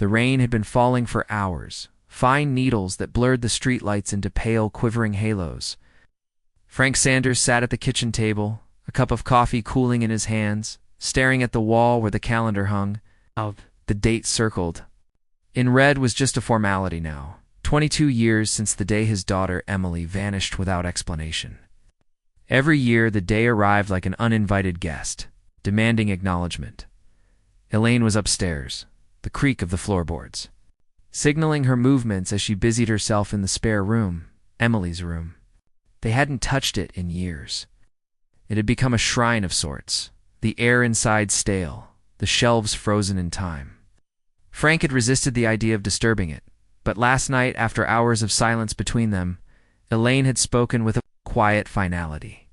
The rain had been falling for hours, fine needles that blurred the streetlights into pale, quivering halos. Frank Sanders sat at the kitchen table, a cup of coffee cooling in his hands, staring at the wall where the calendar hung. The date circled. In red was just a formality now. 22 years since the day his daughter, Emily, vanished without explanation. Every year, the day arrived like an uninvited guest, demanding acknowledgement. Elaine was upstairs, the creak of the floorboards, signaling her movements as she busied herself in the spare room, Emily's room. They hadn't touched it in years. It had become a shrine of sorts, the air inside stale, the shelves frozen in time. Frank had resisted the idea of disturbing it, but last night, after hours of silence between them, Elaine had spoken with a quiet finality.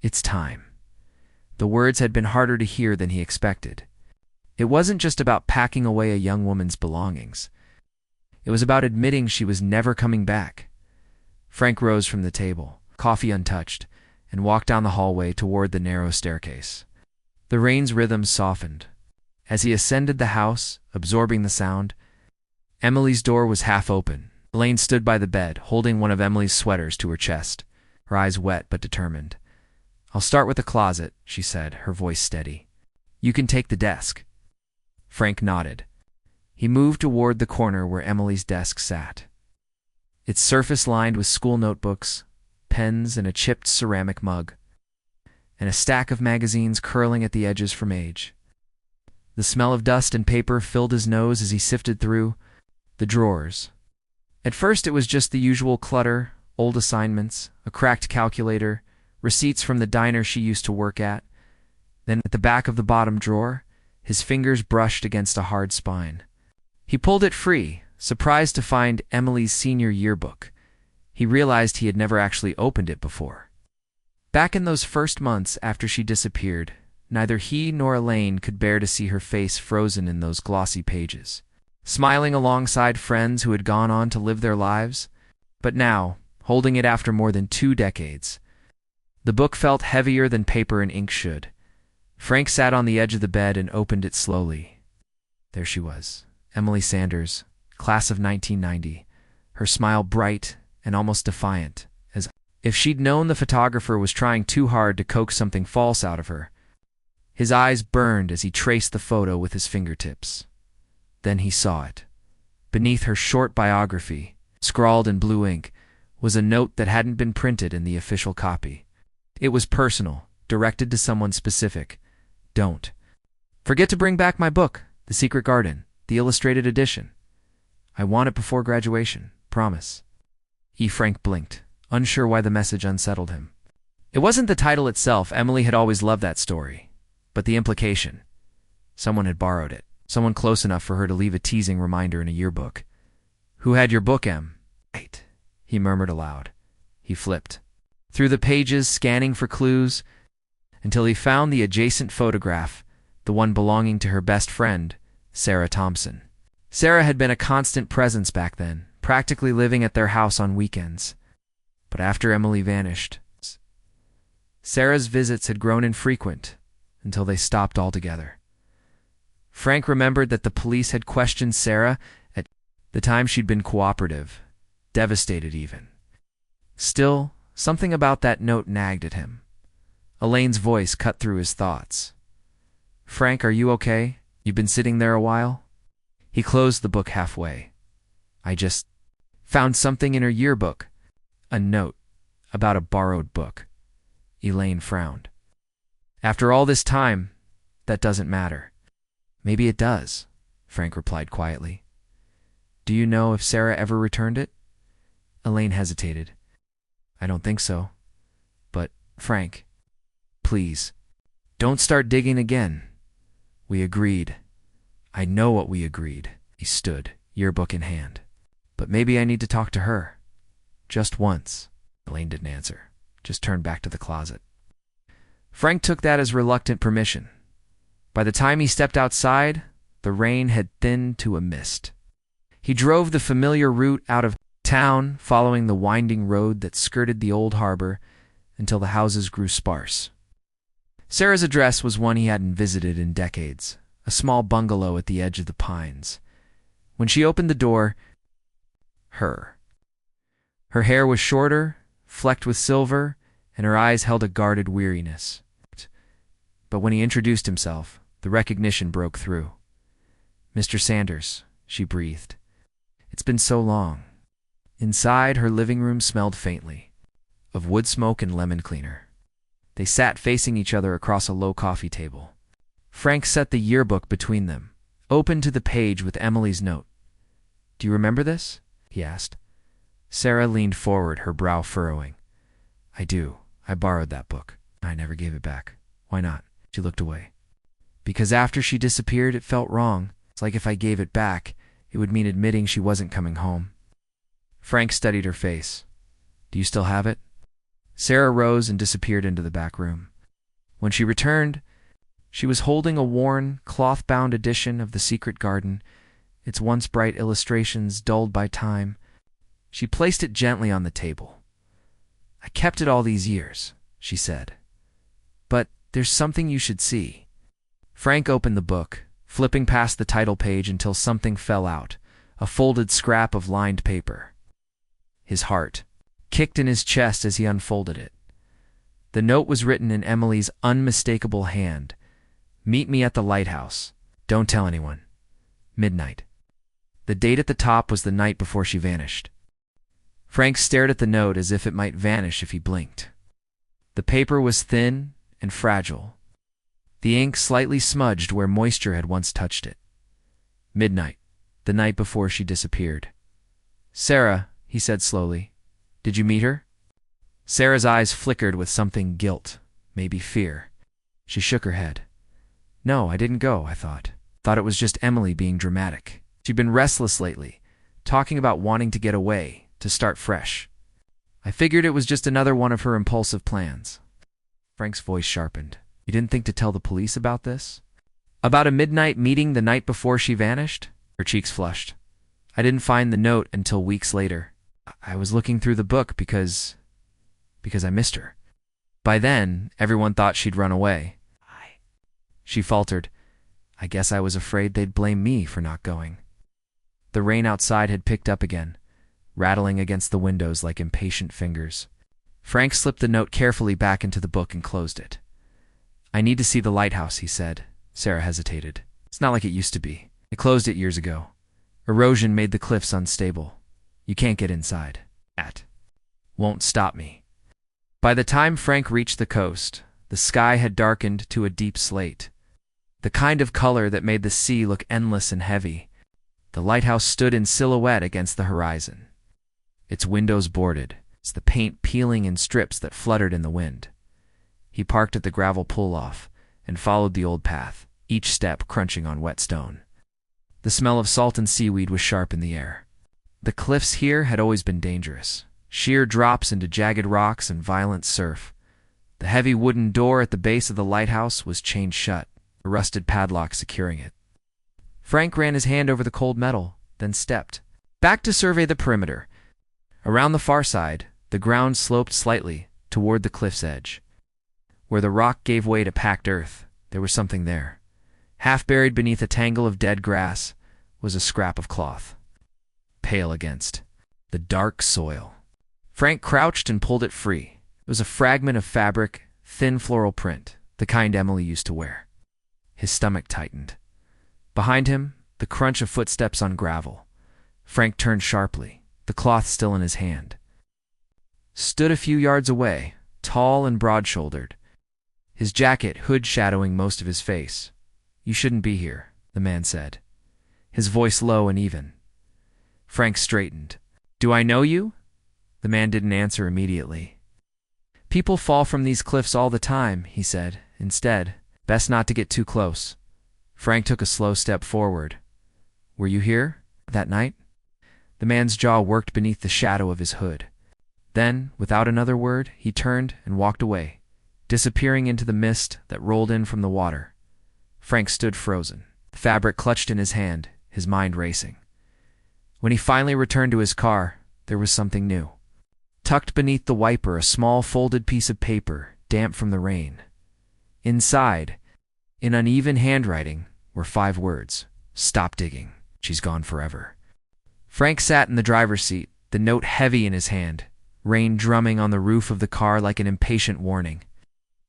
It's time. The words had been harder to hear than he expected. It wasn't just about packing away a young woman's belongings. It was about admitting she was never coming back. Frank rose from the table, coffee untouched, and walked down the hallway toward the narrow staircase. The rain's rhythm softened. As he ascended the house, absorbing the sound, Emily's door was half open. Elaine stood by the bed, holding one of Emily's sweaters to her chest, her eyes wet but determined. "I'll start with the closet," she said, her voice steady. "You can take the desk." Frank nodded. He moved toward the corner where Emily's desk sat. Its surface lined with school notebooks, pens, and a chipped ceramic mug, and a stack of magazines curling at the edges from age. The smell of dust and paper filled his nose as he sifted through the drawers. At first it was just the usual clutter, old assignments, a cracked calculator, receipts from the diner she used to work at. Then at the back of the bottom drawer, his fingers brushed against a hard spine. He pulled it free, surprised to find Emily's senior yearbook. He realized he had never actually opened it before. Back in those first months after she disappeared, neither he nor Elaine could bear to see her face frozen in those glossy pages, smiling alongside friends who had gone on to live their lives. But now, holding it after more than 2 decades, the book felt heavier than paper and ink should. Frank sat on the edge of the bed and opened it slowly. There she was, Emily Sanders, class of 1990, her smile bright and almost defiant, as if she'd known the photographer was trying too hard to coax something false out of her. His eyes burned as he traced the photo with his fingertips. Then he saw it. Beneath her short biography, scrawled in blue ink, was a note that hadn't been printed in the official copy. It was personal, directed to someone specific. "Don't forget to bring back my book, The Secret Garden, the illustrated edition. I want it before graduation, promise." Frank blinked, unsure why the message unsettled him. It wasn't the title itself. Emily had always loved that story. But the implication. Someone had borrowed it. Someone close enough for her to leave a teasing reminder in a yearbook. "Who had your book, Em?" "Right," he murmured aloud. He flipped through the pages, scanning for clues, until he found the adjacent photograph, the one belonging to her best friend, Sarah Thompson. Sarah had been a constant presence back then, practically living at their house on weekends. But after Emily vanished, Sarah's visits had grown infrequent until they stopped altogether. Frank remembered that the police had questioned Sarah at the time. She'd been cooperative, devastated even. Still, something about that note nagged at him. Elaine's voice cut through his thoughts. "Frank, are you okay? You've been sitting there a while?" He closed the book halfway. "I just found something in her yearbook. A note about a borrowed book." Elaine frowned. "After all this time, that doesn't matter." "Maybe it does," Frank replied quietly. "Do you know if Sarah ever returned it?" Elaine hesitated. "I don't think so. But, Frank, please, don't start digging again. We agreed. I know what we agreed." He stood, yearbook in hand. "But maybe I need to talk to her. Just once." Elaine didn't answer, just turned back to the closet. Frank took that as reluctant permission. By the time he stepped outside, the rain had thinned to a mist. He drove the familiar route out of town, following the winding road that skirted the old harbor until the houses grew sparse. Sarah's address was one he hadn't visited in decades, a small bungalow at the edge of the pines. When she opened the door, her hair was shorter, flecked with silver, and her eyes held a guarded weariness. But when he introduced himself, the recognition broke through. "Mr. Sanders," she breathed. "It's been so long." Inside, her living room smelled faintly of wood smoke and lemon cleaner. They sat facing each other across a low coffee table. Frank set the yearbook between them, open to the page with Emily's note. "Do you remember this?" he asked. Sarah leaned forward, her brow furrowing. "I do. I borrowed that book. I never gave it back." "Why not?" She looked away. "Because after she disappeared, it felt wrong. It's like if I gave it back, it would mean admitting she wasn't coming home." Frank studied her face. "Do you still have it?" Sarah rose and disappeared into the back room. When she returned, she was holding a worn, cloth-bound edition of The Secret Garden, its once bright illustrations dulled by time. She placed it gently on the table. "I kept it all these years," she said. "But there's something you should see." Frank opened the book, flipping past the title page until something fell out, a folded scrap of lined paper. His heart kicked in his chest as he unfolded it. The note was written in Emily's unmistakable hand. "Meet me at the Lighthouse. Don't tell anyone. Midnight." The date at the top was the night before she vanished. Frank stared at the note as if it might vanish if he blinked. The paper was thin and fragile, the ink slightly smudged where moisture had once touched it. Midnight, the night before she disappeared. "Sarah," he said slowly, "did you meet her?" Sarah's eyes flickered with something guilt, maybe fear. She shook her head. "No, I didn't go, I thought. Thought it was just Emily being dramatic. She'd been restless lately, talking about wanting to get away, to start fresh. I figured it was just another one of her impulsive plans." Frank's voice sharpened. "You didn't think to tell the police about this? About a midnight meeting the night before she vanished?" Her cheeks flushed. "I didn't find the note until weeks later. I was looking through the book because I missed her. By then, everyone thought she'd run away." She faltered. "I guess I was afraid they'd blame me for not going." The rain outside had picked up again, rattling against the windows like impatient fingers. Frank slipped the note carefully back into the book and closed it. "I need to see the lighthouse," he said. Sarah hesitated. "It's not like it used to be. I closed it years ago. Erosion made the cliffs unstable. You can't get inside. That won't stop me." By the time Frank reached the coast, the sky had darkened to a deep slate, the kind of color that made the sea look endless and heavy. The lighthouse stood in silhouette against the horizon, its windows boarded, the paint peeling in strips that fluttered in the wind. He parked at the gravel pull-off and followed the old path, each step crunching on wet stone. The smell of salt and seaweed was sharp in the air. The cliffs here had always been dangerous, sheer drops into jagged rocks and violent surf. The heavy wooden door at the base of the lighthouse was chained shut, a rusted padlock securing it. Frank ran his hand over the cold metal, then stepped back to survey the perimeter. Around the far side, the ground sloped slightly toward the cliff's edge. Where the rock gave way to packed earth, there was something there. Half buried beneath a tangle of dead grass was a scrap of cloth, pale against the dark soil. Frank crouched and pulled it free. It was a fragment of fabric, thin floral print, the kind Emily used to wear. His stomach tightened. Behind him, the crunch of footsteps on gravel. Frank turned sharply, the cloth still in his hand. Stood a few yards away, tall and broad-shouldered, his jacket hood shadowing most of his face. "You shouldn't be here," the man said, his voice low and even. Frank straightened. "Do I know you?" The man didn't answer immediately. "People fall from these cliffs all the time," he said. "Instead, best not to get too close." Frank took a slow step forward. "Were you here that night?" The man's jaw worked beneath the shadow of his hood. Then, without another word, he turned and walked away, disappearing into the mist that rolled in from the water. Frank stood frozen, the fabric clutched in his hand, his mind racing. When he finally returned to his car, there was something new. Tucked beneath the wiper, a small folded piece of paper, damp from the rain. Inside, in uneven handwriting, were 5 words: "Stop digging." She's gone forever. Frank sat in the driver's seat, the note heavy in his hand, rain drumming on the roof of the car like an impatient warning.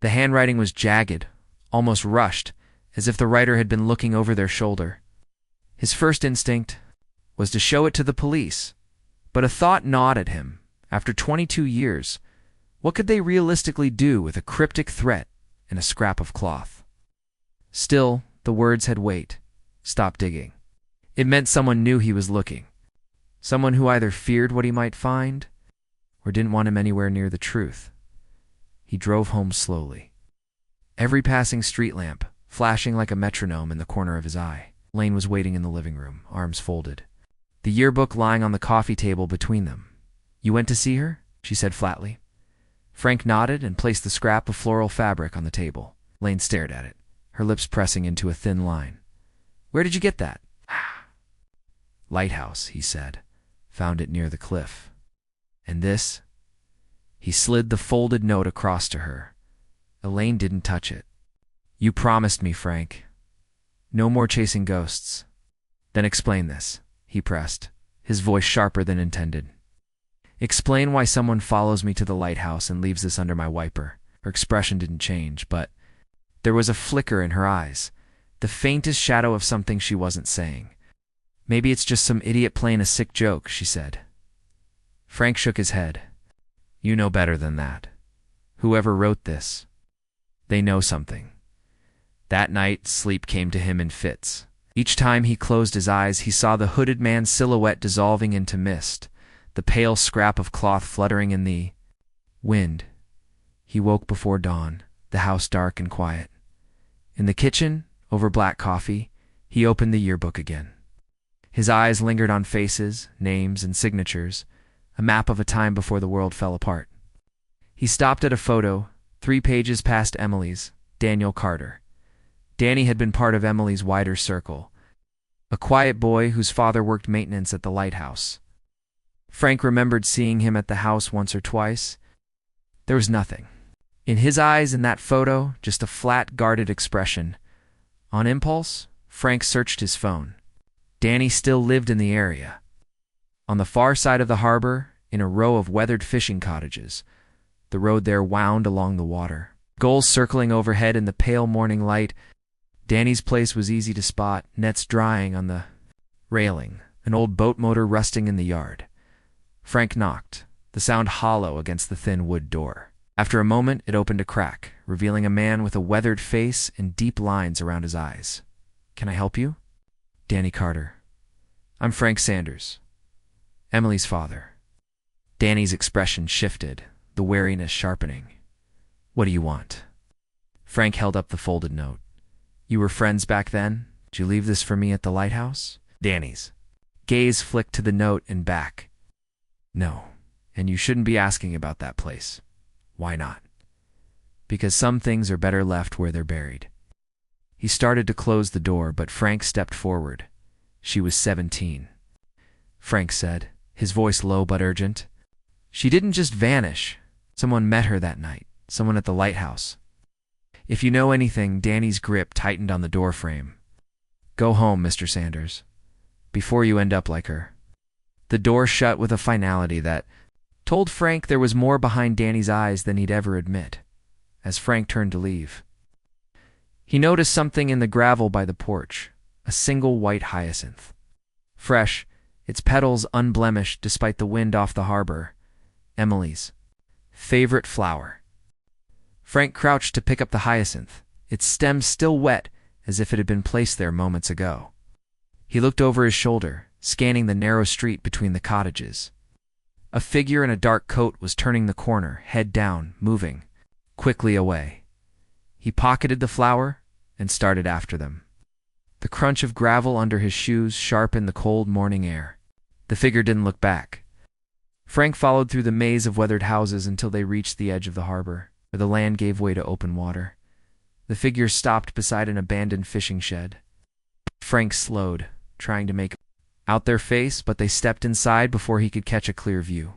The handwriting was jagged, almost rushed, as if the writer had been looking over their shoulder. His first instinct was to show it to the police, but a thought gnawed at him. After 22 years, what could they realistically do with a cryptic threat and a scrap of cloth? Still, the words had weight. Stop digging. It meant someone knew he was looking. Someone who either feared what he might find or didn't want him anywhere near the truth. He drove home slowly. Every passing street lamp flashing like a metronome in the corner of his eye. Lane was waiting in the living room, arms folded, the yearbook lying on the coffee table between them. "You went to see her?" she said flatly. Frank nodded and placed the scrap of floral fabric on the table. Lane stared at it, her lips pressing into a thin line. "Where did you get that?" "Lighthouse," he said. "Found it near the cliff." "And this?" He slid the folded note across to her. Elaine didn't touch it. "You promised me, Frank. No more chasing ghosts." "Then explain this," he pressed, his voice sharper than intended. "Explain why someone follows me to the lighthouse and leaves this under my wiper." Her expression didn't change, but there was a flicker in her eyes, the faintest shadow of something she wasn't saying. "Maybe it's just some idiot playing a sick joke," she said. Frank shook his head. "You know better than that. Whoever wrote this, they know something." That night, sleep came to him in fits. Each time he closed his eyes, he saw the hooded man's silhouette dissolving into mist, the pale scrap of cloth fluttering in the wind. He woke before dawn, the house dark and quiet. In the kitchen, over black coffee, he opened the yearbook again. His eyes lingered on faces, names, and signatures, a map of a time before the world fell apart. He stopped at a photo, 3 pages past Emily's, Daniel Carter. Danny had been part of Emily's wider circle, a quiet boy whose father worked maintenance at the Lighthouse. Frank remembered seeing him at the house once or twice. There was nothing. In his eyes in that photo, just a flat, guarded expression. On impulse, Frank searched his phone. Danny still lived in the area. On the far side of the harbor, in a row of weathered fishing cottages, the road there wound along the water. Gulls circling overhead in the pale morning light. Danny's place was easy to spot, nets drying on the railing, an old boat motor rusting in the yard. Frank knocked, the sound hollow against the thin wood door. After a moment, it opened a crack, revealing a man with a weathered face and deep lines around his eyes. "Can I help you?" "Danny Carter. I'm Frank Sanders, Emily's father." Danny's expression shifted, the wariness sharpening. "What do you want?" Frank held up the folded note. "You were friends back then? Did you leave this for me at the lighthouse?" Danny's gaze flicked to the note and back. "No, and you shouldn't be asking about that place." "Why not?" "Because some things are better left where they're buried." He started to close the door, but Frank stepped forward. "She was 17. Frank said, his voice low but urgent. "She didn't just vanish. Someone met her that night, someone at the lighthouse." "If you know anything," Danny's grip tightened on the doorframe. "Go home, Mr. Sanders, before you end up like her." The door shut with a finality that told Frank there was more behind Danny's eyes than he'd ever admit. As Frank turned to leave, he noticed something in the gravel by the porch, a single white hyacinth. Fresh, its petals unblemished despite the wind off the harbor. Emily's favorite flower. Frank crouched to pick up the hyacinth, its stem still wet as if it had been placed there moments ago. He looked over his shoulder, scanning the narrow street between the cottages. A figure in a dark coat was turning the corner, head down, moving quickly away. He pocketed the flower and started after them. The crunch of gravel under his shoes sharpened the cold morning air. The figure didn't look back. Frank followed through the maze of weathered houses until they reached the edge of the harbor, where the land gave way to open water. The figure stopped beside an abandoned fishing shed. Frank slowed, trying to make out their face, but they stepped inside before he could catch a clear view.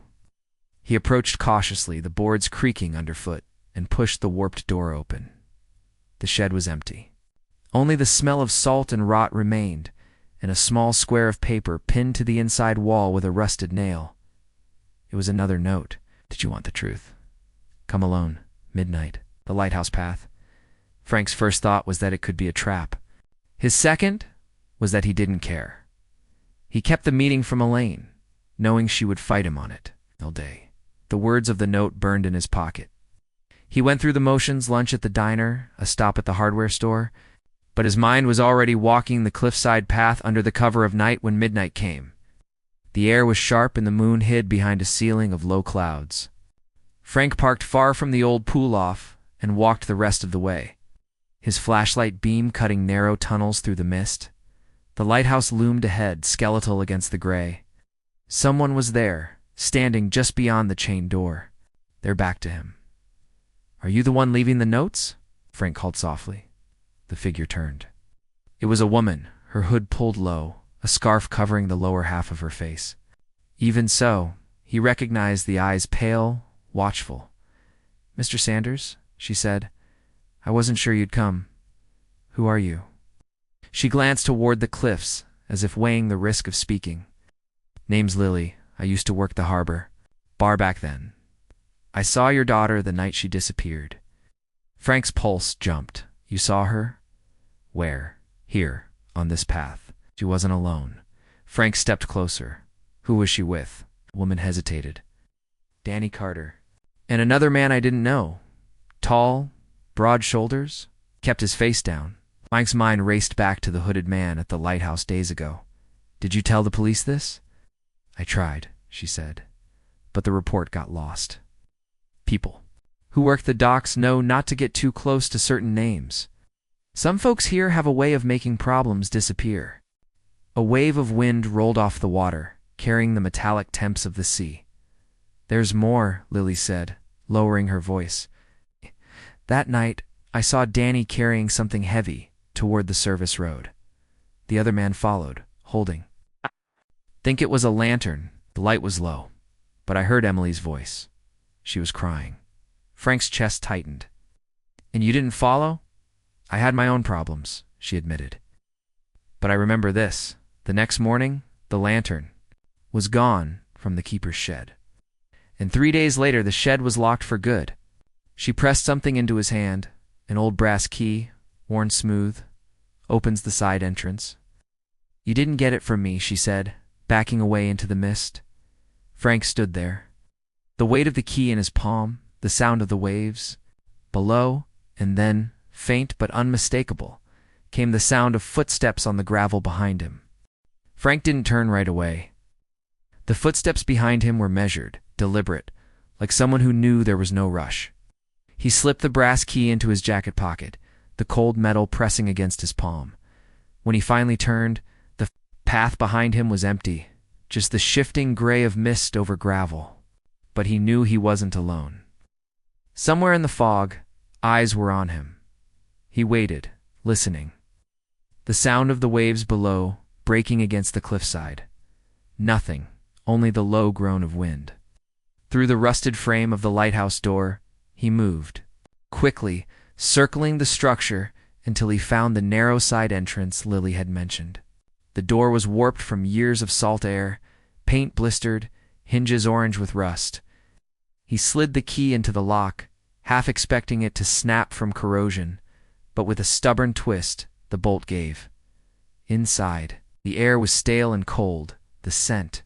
He approached cautiously, the boards creaking underfoot, and pushed the warped door open. The shed was empty. Only the smell of salt and rot remained, and a small square of paper pinned to the inside wall with a rusted nail. It was another note. Did you want the truth? Come alone. Midnight. The lighthouse path. Frank's first thought was that it could be a trap. His second was that he didn't care. He kept the meeting from Elaine, knowing she would fight him on it all day. The words of the note burned in his pocket. He went through the motions: lunch at the diner, a stop at the hardware store, but his mind was already walking the cliffside path under the cover of night when midnight came. The air was sharp and the moon hid behind a ceiling of low clouds. Frank parked far from the old pool-off and walked the rest of the way, his flashlight beam cutting narrow tunnels through the mist. The lighthouse loomed ahead, skeletal against the gray. Someone was there, standing just beyond the chained door, their back to him. "Are you the one leaving the notes?" Frank called softly. The figure turned. It was a woman, her hood pulled low, a scarf covering the lower half of her face. Even so, he recognized the eyes, pale, watchful. "Mr. Sanders," she said, "I wasn't sure you'd come. Who are you?" She glanced toward the cliffs, as if weighing the risk of speaking. "Name's Lily. I used to work the harbor bar back then. I saw your daughter the night she disappeared." Frank's pulse jumped. "You saw her? Where?" "Here, on this path." She wasn't alone. Frank stepped closer. "Who was she with?" The woman hesitated. "Danny Carter. And another man I didn't know. Tall, broad shoulders, kept his face down." Frank's mind raced back to the hooded man at the lighthouse days ago. "Did you tell the police this?" "I tried," she said, "but the report got lost. People who work the docks know not to get too close to certain names. Some folks here have a way of making problems disappear." A wave of wind rolled off the water, carrying the metallic temps of the sea. "There's more," Lily said, lowering her voice. "That night, I saw Danny carrying something heavy toward the service road. The other man followed, holding. Think it was a lantern. The light was low, but I heard Emily's voice. She was crying." Frank's chest tightened. "And you didn't follow?" "I had my own problems," she admitted. "But I remember this. The next morning, the lantern was gone from the keeper's shed. And 3 days later, the shed was locked for good." She pressed something into his hand, an old brass key, worn smooth, opens the side entrance. "You didn't get it from me," she said, backing away into the mist. Frank stood there, the weight of the key in his palm, the sound of the waves below, and then, faint but unmistakable, came the sound of footsteps on the gravel behind him. Frank didn't turn right away. The footsteps behind him were measured, deliberate, like someone who knew there was no rush. He slipped the brass key into his jacket pocket, the cold metal pressing against his palm. When he finally turned, the path behind him was empty, just the shifting gray of mist over gravel. But he knew he wasn't alone. Somewhere in the fog, eyes were on him. He waited, listening. The sound of the waves below, breaking against the cliffside. Nothing, only the low groan of wind. Through the rusted frame of the lighthouse door, he moved, quickly, circling the structure until he found the narrow side entrance Lily had mentioned. The door was warped from years of salt air, paint blistered, hinges orange with rust. He slid the key into the lock, half expecting it to snap from corrosion, but with a stubborn twist, the bolt gave. Inside, the air was stale and cold, the scent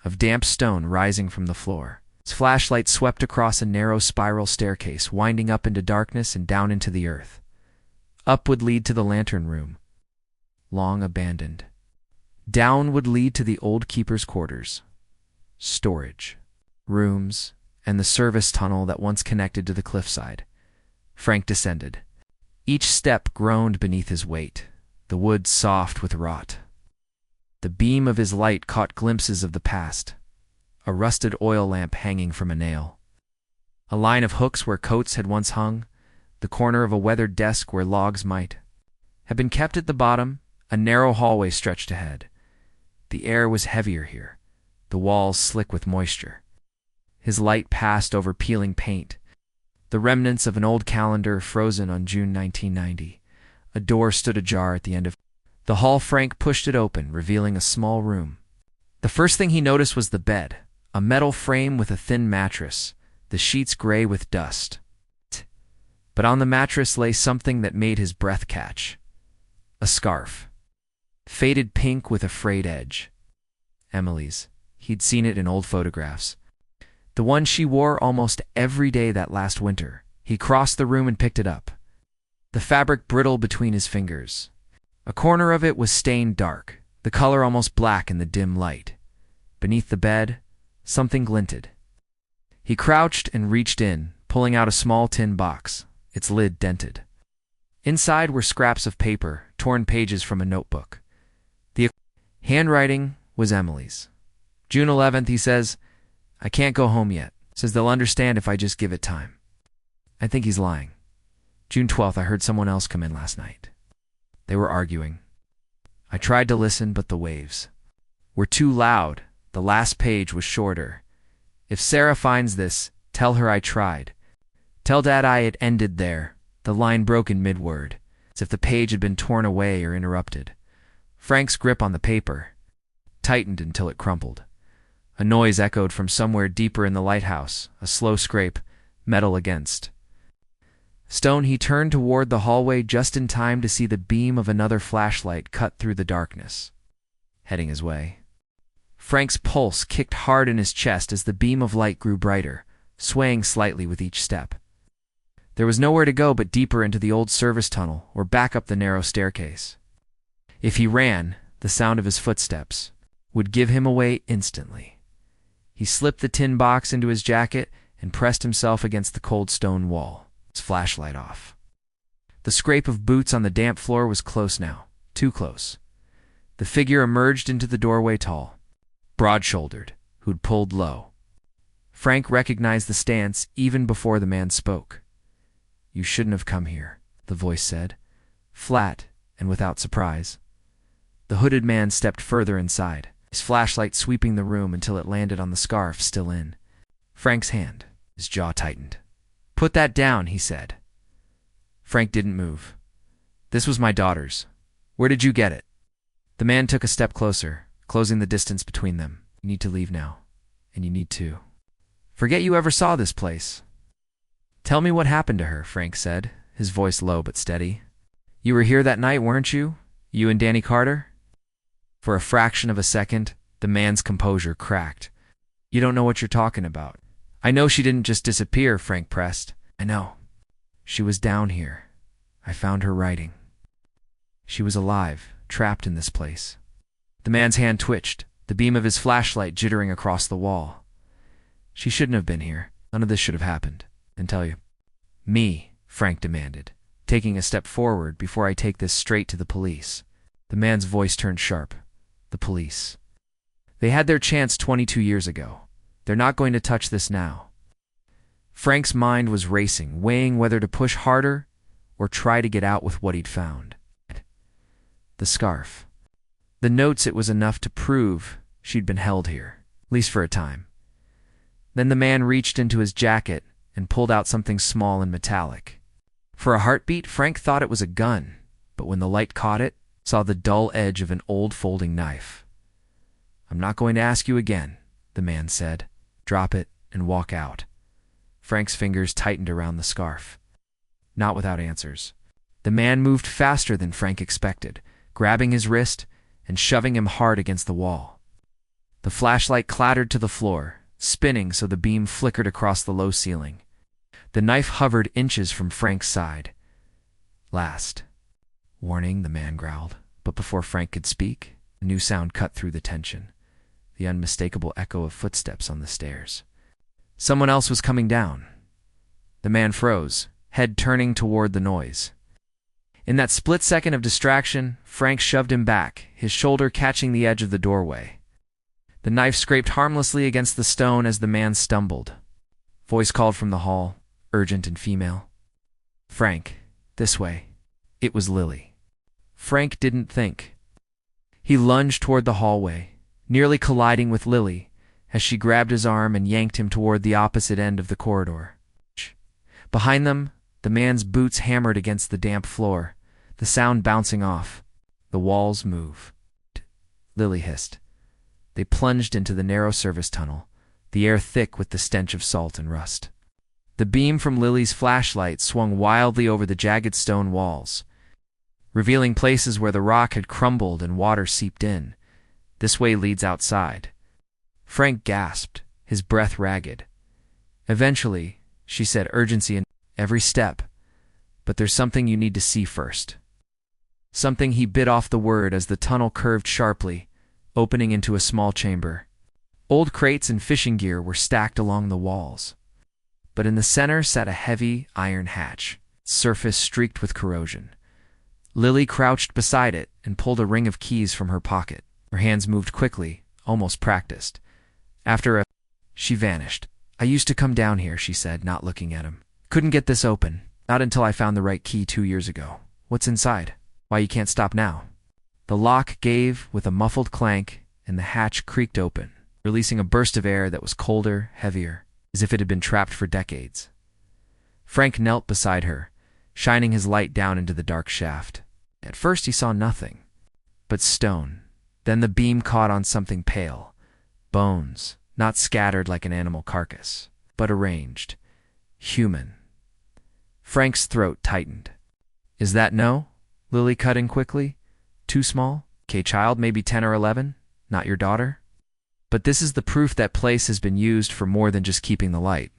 of damp stone rising from the floor. His flashlight swept across a narrow spiral staircase, winding up into darkness and down into the earth. Up would lead to the lantern room, long abandoned. Down would lead to the old keeper's quarters, storage, rooms, and the service tunnel that once connected to the cliffside. Frank descended. Each step groaned beneath his weight, the wood soft with rot. The beam of his light caught glimpses of the past, a rusted oil lamp hanging from a nail, a line of hooks where coats had once hung, the corner of a weathered desk where logs might have been kept at the bottom. A narrow hallway stretched ahead. The air was heavier here, the walls slick with moisture. His light passed over peeling paint, the remnants of an old calendar frozen on June 1990. A door stood ajar at the end of The hall. Frank pushed it open, revealing a small room. The first thing he noticed was the bed, a metal frame with a thin mattress, the sheets gray with dust. But on the mattress lay something that made his breath catch. A scarf. Faded pink with a frayed edge. Emily's. He'd seen it in old photographs. The one she wore almost every day that last winter. He crossed the room and picked it up. The fabric brittled between his fingers. A corner of it was stained dark, the color almost black in the dim light. Beneath the bed, something glinted. He crouched and reached in, pulling out a small tin box, its lid dented. Inside were scraps of paper, torn pages from a notebook. The handwriting was Emily's. June 11th, he says, "I can't go home yet. Says they'll understand if I just give it time." I think he's lying. June 12th, I heard someone else come in last night. They were arguing. I tried to listen, but the waves were too loud. The last page was shorter. "If Sarah finds this, tell her I tried. Tell Dad I had ended there." The line broke in mid-word, as if the page had been torn away or interrupted. Frank's grip on the paper tightened until it crumpled. A noise echoed from somewhere deeper in the lighthouse, a slow scrape, metal against stone. He turned toward the hallway just in time to see the beam of another flashlight cut through the darkness, heading his way. Frank's pulse kicked hard in his chest as the beam of light grew brighter, swaying slightly with each step. There was nowhere to go but deeper into the old service tunnel or back up the narrow staircase. If he ran, the sound of his footsteps would give him away instantly. He slipped the tin box into his jacket and pressed himself against the cold stone wall, his flashlight off. The scrape of boots on the damp floor was close now, too close. The figure emerged into the doorway, tall, broad-shouldered, who'd pulled low. Frank recognized the stance even before the man spoke. "You shouldn't have come here," the voice said, flat and without surprise. The hooded man stepped further inside, his flashlight sweeping the room until it landed on the scarf still in Frank's hand. His jaw tightened. "Put that down," he said. Frank didn't move. "This was my daughter's. Where did you get it?" The man took a step closer, closing the distance between them. "You need to leave now, and you need to forget you ever saw this place." "Tell me what happened to her," Frank said, his voice low but steady. "You were here that night, weren't you? You and Danny Carter?" For a fraction of a second, the man's composure cracked. "You don't know what you're talking about." "I know she didn't just disappear," Frank pressed. "I know. She was down here. I found her writing. She was alive, trapped in this place." The man's hand twitched, the beam of his flashlight jittering across the wall. "She shouldn't have been here. None of this should have happened. And tell you." "Me," Frank demanded, taking a step forward. "Before I take this straight to the police." The man's voice turned sharp. "The police. They had their chance 22 years ago. They're not going to touch this now." Frank's mind was racing, weighing whether to push harder or try to get out with what he'd found. The scarf. The notes. It was enough to prove she'd been held here, at least for a time. Then the man reached into his jacket and pulled out something small and metallic. For a heartbeat, Frank thought it was a gun, but when the light caught it, saw the dull edge of an old folding knife. "I'm not going to ask you again," the man said. "Drop it and walk out." Frank's fingers tightened around the scarf. Not without answers. The man moved faster than Frank expected, grabbing his wrist and shoving him hard against the wall. The flashlight clattered to the floor, spinning so the beam flickered across the low ceiling. The knife hovered inches from Frank's side. "Last warning," the man growled. But before Frank could speak, a new sound cut through the tension, the unmistakable echo of footsteps on the stairs. Someone else was coming down. The man froze, head turning toward the noise. In that split second of distraction, Frank shoved him back, his shoulder catching the edge of the doorway. The knife scraped harmlessly against the stone as the man stumbled. Voice called from the hall, urgent and female. "Frank, this way." It was Lily. Frank didn't think. He lunged toward the hallway, nearly colliding with Lily as she grabbed his arm and yanked him toward the opposite end of the corridor. Behind them, the man's boots hammered against the damp floor, the sound bouncing off. The walls move. Lily hissed. They plunged into the narrow service tunnel, the air thick with the stench of salt and rust. The beam from Lily's flashlight swung wildly over the jagged stone walls, revealing places where the rock had crumbled and water seeped in. This way leads outside. Frank gasped, his breath ragged. Eventually, she said, urgency in every step. But there's something you need to see first. Something. He bit off the word as the tunnel curved sharply, opening into a small chamber. Old crates and fishing gear were stacked along the walls. But in the center sat a heavy iron hatch, its surface streaked with corrosion. Lily crouched beside it and pulled a ring of keys from her pocket. Her hands moved quickly, almost practiced. She vanished. I used to come down here, she said, not looking at him. Couldn't get this open, not until I found the right key 2 years ago. What's inside? Why, you can't stop now. The lock gave with a muffled clank, and the hatch creaked open, releasing a burst of air that was colder, heavier, as if it had been trapped for decades. Frank knelt beside her, shining his light down into the dark shaft. At first he saw nothing but stone. Then the beam caught on something pale. Bones, not scattered like an animal carcass, but arranged. Human. Frank's throat tightened. Is that no? Lily cut in quickly. Too small? Okay, child, maybe 10 or 11? Not your daughter? But this is the proof that place has been used for more than just keeping the light.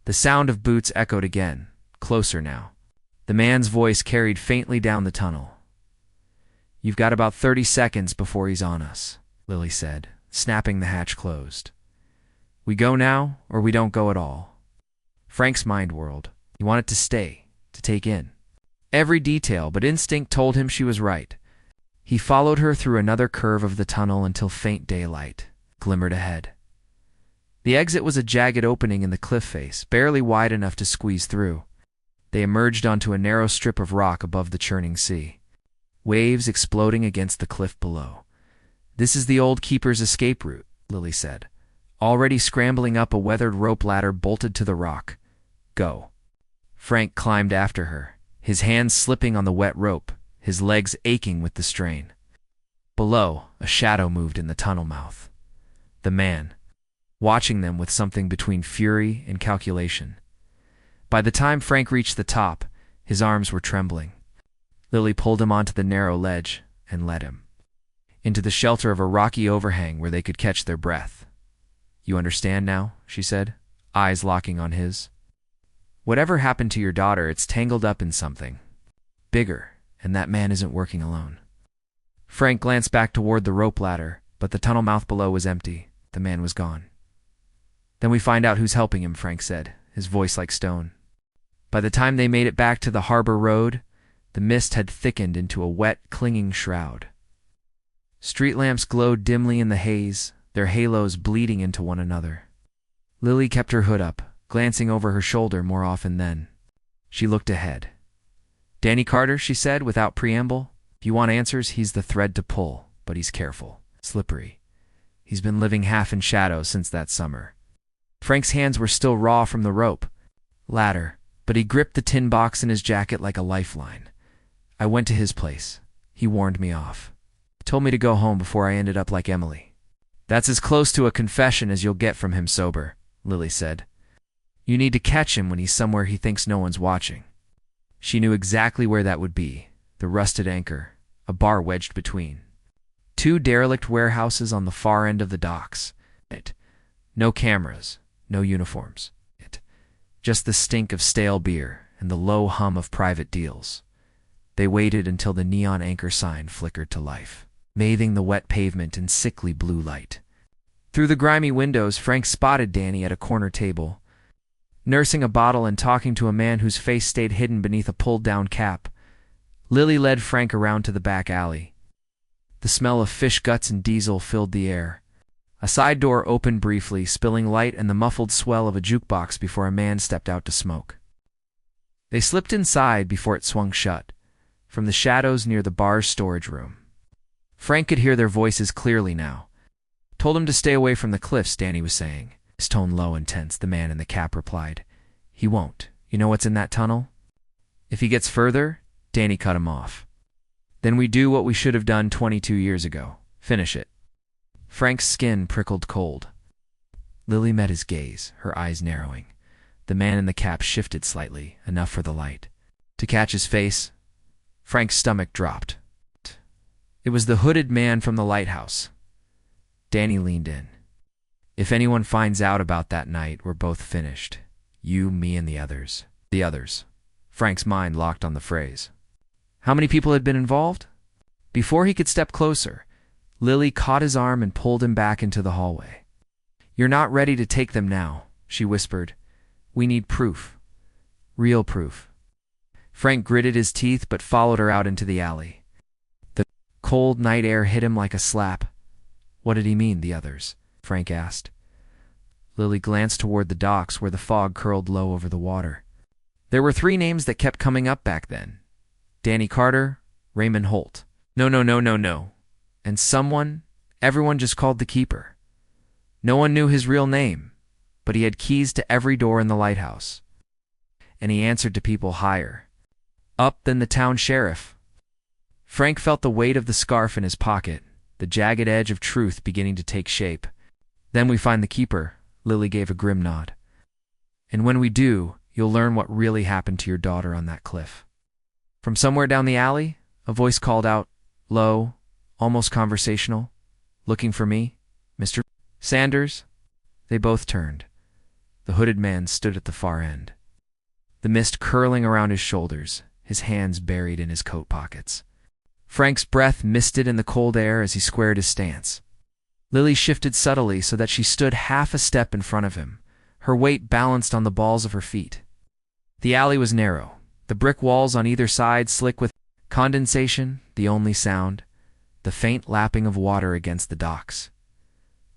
The sound of boots echoed again, closer now. The man's voice carried faintly down the tunnel. You've got about 30 seconds before he's on us, Lily said, snapping the hatch closed. We go now, or we don't go at all. Frank's mind whirled. He wanted to stay, to take in every detail, but instinct told him she was right. He followed her through another curve of the tunnel until faint daylight glimmered ahead. The exit was a jagged opening in the cliff face, barely wide enough to squeeze through. They emerged onto a narrow strip of rock above the churning sea, waves exploding against the cliff below. This is the old keeper's escape route, Lily said, already scrambling up a weathered rope ladder bolted to the rock. Go. Frank climbed after her, his hands slipping on the wet rope, his legs aching with the strain. Below, a shadow moved in the tunnel mouth. The man, watching them with something between fury and calculation. By the time Frank reached the top, his arms were trembling. Lily pulled him onto the narrow ledge and led him into the shelter of a rocky overhang where they could catch their breath. You understand now? She said, eyes locking on his. Whatever happened to your daughter, it's tangled up in something bigger, and that man isn't working alone. Frank glanced back toward the rope ladder, but the tunnel mouth below was empty. The man was gone. Then we find out who's helping him, Frank said, his voice like stone. By the time they made it back to the harbor road, the mist had thickened into a wet, clinging shroud. Street lamps glowed dimly in the haze, their halos bleeding into one another. Lily kept her hood up, glancing over her shoulder more often than. She looked ahead. Danny Carter, she said, without preamble. If you want answers, he's the thread to pull, but he's careful, slippery. He's been living half in shadow since that summer. Frank's hands were still raw from the rope ladder, but he gripped the tin box in his jacket like a lifeline. I went to his place. He warned me off. Told me to go home before I ended up like Emily. That's as close to a confession as you'll get from him sober, Lily said. You need to catch him when he's somewhere he thinks no one's watching. She knew exactly where that would be, the rusted anchor, a bar wedged between. 2 derelict warehouses on the far end of the docks. No cameras, no uniforms. Just the stink of stale beer and the low hum of private deals. They waited until the neon anchor sign flickered to life, bathing the wet pavement in sickly blue light. Through the grimy windows, Frank spotted Danny at a corner table, nursing a bottle and talking to a man whose face stayed hidden beneath a pulled-down cap. Lily led Frank around to the back alley. The smell of fish guts and diesel filled the air. A side door opened briefly, spilling light and the muffled swell of a jukebox before a man stepped out to smoke. They slipped inside before it swung shut, from the shadows near the bar's storage room. Frank could hear their voices clearly now. Told him to stay away from the cliffs, Danny was saying. His tone low and tense, the man in the cap replied. He won't. You know what's in that tunnel? If he gets further, Danny cut him off. Then we do what we should have done 22 years ago. Finish it. Frank's skin prickled cold. Lily met his gaze, her eyes narrowing. The man in the cap shifted slightly, enough for the light to catch his face. Frank's stomach dropped. It was the hooded man from the lighthouse. Danny leaned in. If anyone finds out about that night, we're both finished. You, me, and the others. The others. Frank's mind locked on the phrase. How many people had been involved? Before he could step closer, Lily caught his arm and pulled him back into the hallway. You're not ready to take them now, she whispered. We need proof. Real proof. Frank gritted his teeth but followed her out into the alley. The cold night air hit him like a slap. What did he mean, the others? Frank asked. Lily glanced toward the docks where the fog curled low over the water. There were 3 names that kept coming up back then. Danny Carter, Raymond Holt. No. And everyone just called the keeper. No one knew his real name, but he had keys to every door in the lighthouse. And he answered to people higher up than the town sheriff. Frank felt the weight of the scarf in his pocket, the jagged edge of truth beginning to take shape. Then we find the keeper, Lily gave a grim nod. And when we do, you'll learn what really happened to your daughter on that cliff. From somewhere down the alley, a voice called out, low, almost conversational, looking for me, Mr. Sanders? They both turned. The hooded man stood at the far end, the mist curling around his shoulders, his hands buried in his coat pockets. Frank's breath misted in the cold air as he squared his stance. Lily shifted subtly so that she stood half a step in front of him, her weight balanced on the balls of her feet. The alley was narrow, the brick walls on either side slick with condensation, the only sound, the faint lapping of water against the docks.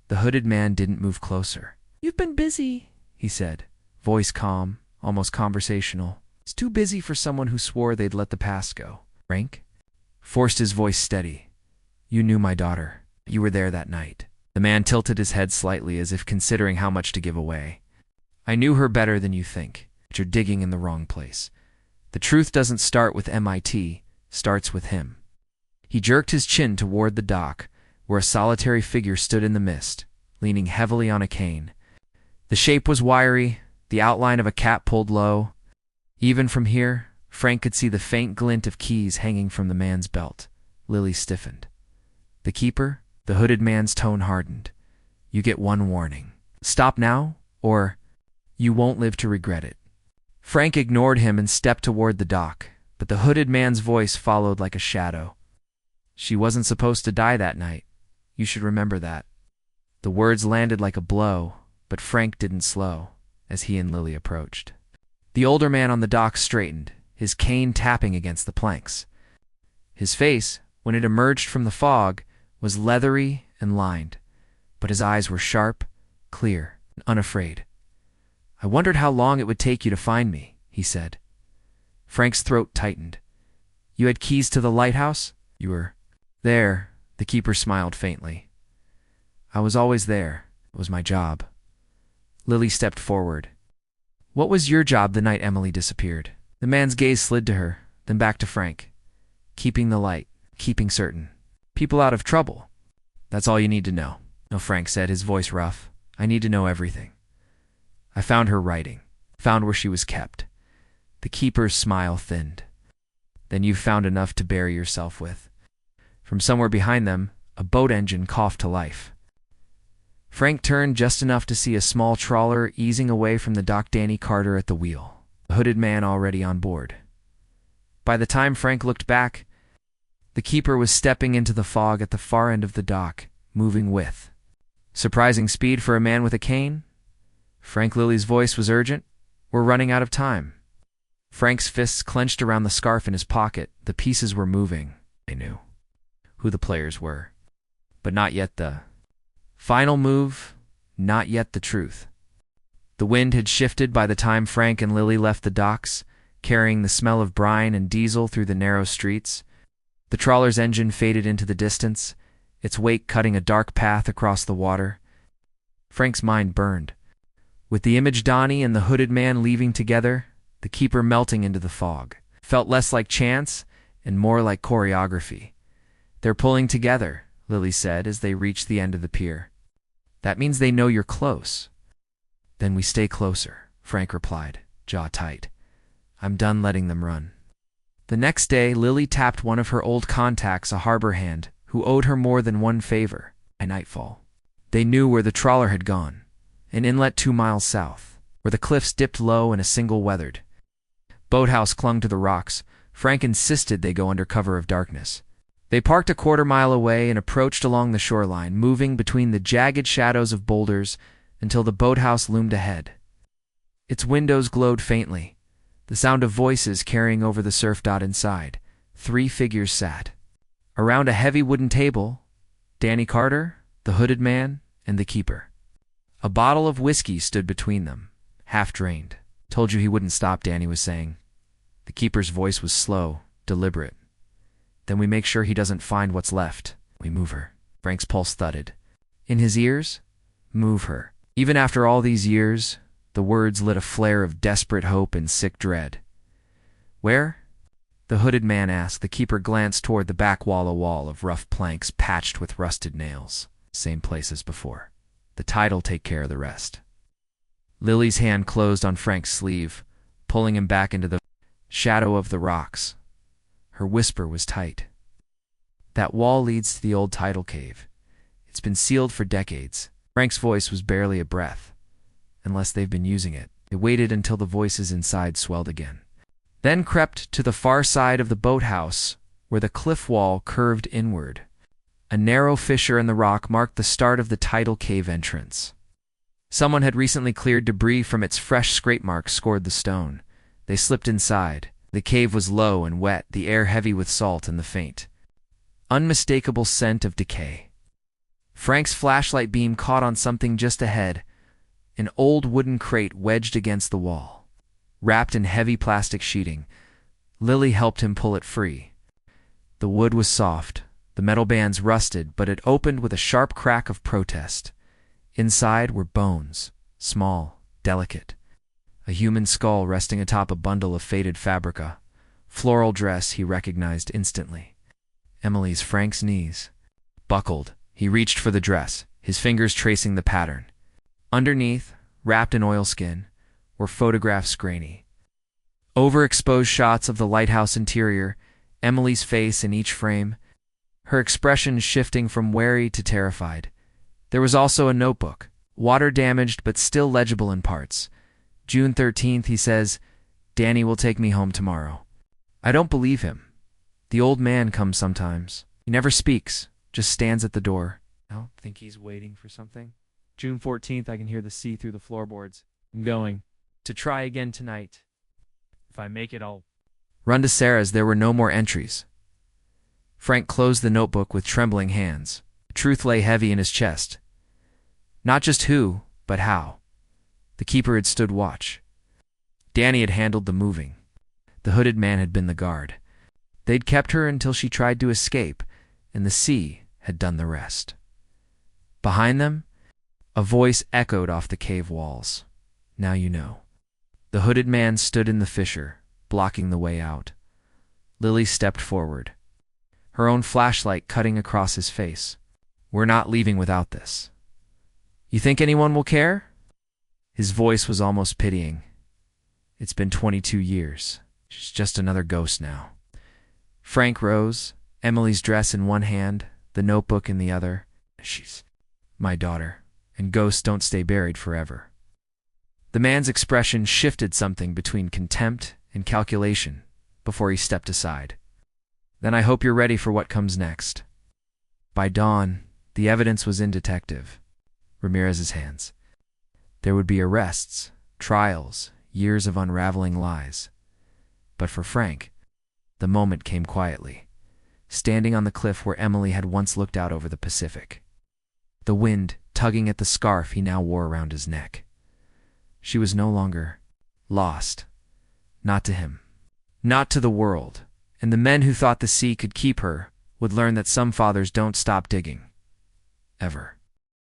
The hooded man didn't move closer. You've been busy, he said, voice calm, almost conversational. It's too busy for someone who swore they'd let the past go. Frank forced his voice steady. You knew my daughter. You were there that night. The man tilted his head slightly as if considering how much to give away. I knew her better than you think, but you're digging in the wrong place. The truth doesn't start with MIT, starts with him. He jerked his chin toward the dock, where a solitary figure stood in the mist, leaning heavily on a cane. The shape was wiry, the outline of a cap pulled low. Even from here, Frank could see the faint glint of keys hanging from the man's belt. Lily stiffened. The keeper? The hooded man's tone hardened. You get one warning. Stop now, or you won't live to regret it. Frank ignored him and stepped toward the dock, but the hooded man's voice followed like a shadow. She wasn't supposed to die that night. You should remember that. The words landed like a blow, but Frank didn't slow as he and Lily approached. The older man on the dock straightened, his cane tapping against the planks. His face, when it emerged from the fog, was leathery and lined, but his eyes were sharp, clear, and unafraid. I wondered how long it would take you to find me, he said. Frank's throat tightened. You had keys to the lighthouse? You were there, the keeper smiled faintly. I was always there. It was my job. Lily stepped forward. What was your job the night Emily disappeared? The man's gaze slid to her, then back to Frank. Keeping the light, keeping certain. People out of trouble. That's all you need to know. No, Frank said, his voice rough. I need to know everything. I found her writing, found where she was kept. The keeper's smile thinned. Then you've found enough to bury yourself with. From somewhere behind them, a boat engine coughed to life. Frank turned just enough to see a small trawler easing away from the dock, Danny Carter at the wheel, the hooded man already on board. By the time Frank looked back, the keeper was stepping into the fog at the far end of the dock, moving with surprising speed for a man with a cane. Frank Lily's voice was urgent. We're running out of time. Frank's fists clenched around the scarf in his pocket. The pieces were moving. They knew who the players were, but not yet the final move, not yet the truth. The wind had shifted by the time Frank and Lily left the docks, carrying the smell of brine and diesel through the narrow streets. The trawler's engine faded into the distance, its wake cutting a dark path across the water. Frank's mind burned. With the image Donnie and the hooded man leaving together, the keeper melting into the fog, felt less like chance and more like choreography. "They're pulling together," Lily said as they reached the end of the pier. "That means they know you're close." "Then we stay closer," Frank replied, jaw tight. "I'm done letting them run." The next day, Lily tapped one of her old contacts, a harbor hand, who owed her more than one favor. By nightfall, they knew where the trawler had gone, an inlet 2 miles south, where the cliffs dipped low and a single weathered boathouse clung to the rocks. Frank insisted they go under cover of darkness. They parked a 1/4 mile away and approached along the shoreline, moving between the jagged shadows of boulders until the boathouse loomed ahead. Its windows glowed faintly, the sound of voices carrying over the surf. Inside, 3 figures sat. Around a heavy wooden table, Danny Carter, the hooded man, and the keeper. A bottle of whiskey stood between them, half drained. "Told you he wouldn't stop," Danny was saying. The keeper's voice was slow, deliberate. "Then we make sure he doesn't find what's left. We move her." Frank's pulse thudded. In his ears, "Move her." Even after all these years, the words lit a flare of desperate hope and sick dread. "Where?" the hooded man asked. The keeper glanced toward the back wall, a wall of rough planks patched with rusted nails. "Same place as before. The tide'll take care of the rest." Lily's hand closed on Frank's sleeve, pulling him back into the shadow of the rocks. Her whisper was tight. "That wall leads to the old tidal cave. It's been sealed for decades." Frank's voice was barely a breath. "Unless they've been using it." They waited until the voices inside swelled again, then crept to the far side of the boathouse, where the cliff wall curved inward. A narrow fissure in the rock marked the start of the tidal cave entrance. Someone had recently cleared debris from its. Fresh scrape marks scored the stone. They slipped inside. The cave was low and wet, the air heavy with salt and the faint, unmistakable scent of decay. Frank's flashlight beam caught on something just ahead, an old wooden crate wedged against the wall. Wrapped in heavy plastic sheeting, Lily helped him pull it free. The wood was soft, the metal bands rusted, but it opened with a sharp crack of protest. Inside were bones, small, delicate. A human skull resting atop a bundle of faded fabrica. Floral dress he recognized instantly. Emily's. Frank's knees buckled. He reached for the dress, his fingers tracing the pattern. Underneath, wrapped in oilskin, were photographs grainy. Overexposed shots of the lighthouse interior, Emily's face in each frame, her expression shifting from wary to terrified. There was also a notebook, water-damaged but still legible in parts. June 13th, he says, "Danny will take me home tomorrow." I don't believe him. The old man comes sometimes. He never speaks, just stands at the door. I don't think he's waiting for something. June 14th, I can hear the sea through the floorboards. I'm going to try again tonight. If I make it, I'll run to Sarah's. There were no more entries. Frank closed the notebook with trembling hands. The truth lay heavy in his chest. Not just who, but how. The keeper had stood watch. Danny had handled the moving. The hooded man had been the guard. They'd kept her until she tried to escape, and the sea had done the rest. Behind them, a voice echoed off the cave walls. "Now you know." The hooded man stood in the fissure, blocking the way out. Lily stepped forward, her own flashlight cutting across his face. "We're not leaving without this. You think anyone will care?" His voice was almost pitying. "It's been 22 years. She's just another ghost now." Frank rose, Emily's dress in one hand, the notebook in the other. "She's my daughter, and ghosts don't stay buried forever." The man's expression shifted something between contempt and calculation before he stepped aside. "Then I hope you're ready for what comes next." By dawn, the evidence was in Detective Ramirez's hands. There would be arrests, trials, years of unraveling lies. But for Frank, the moment came quietly, standing on the cliff where Emily had once looked out over the Pacific, the wind tugging at the scarf he now wore around his neck. She was no longer lost, not to him, not to the world, and the men who thought the sea could keep her would learn that some fathers don't stop digging. Ever.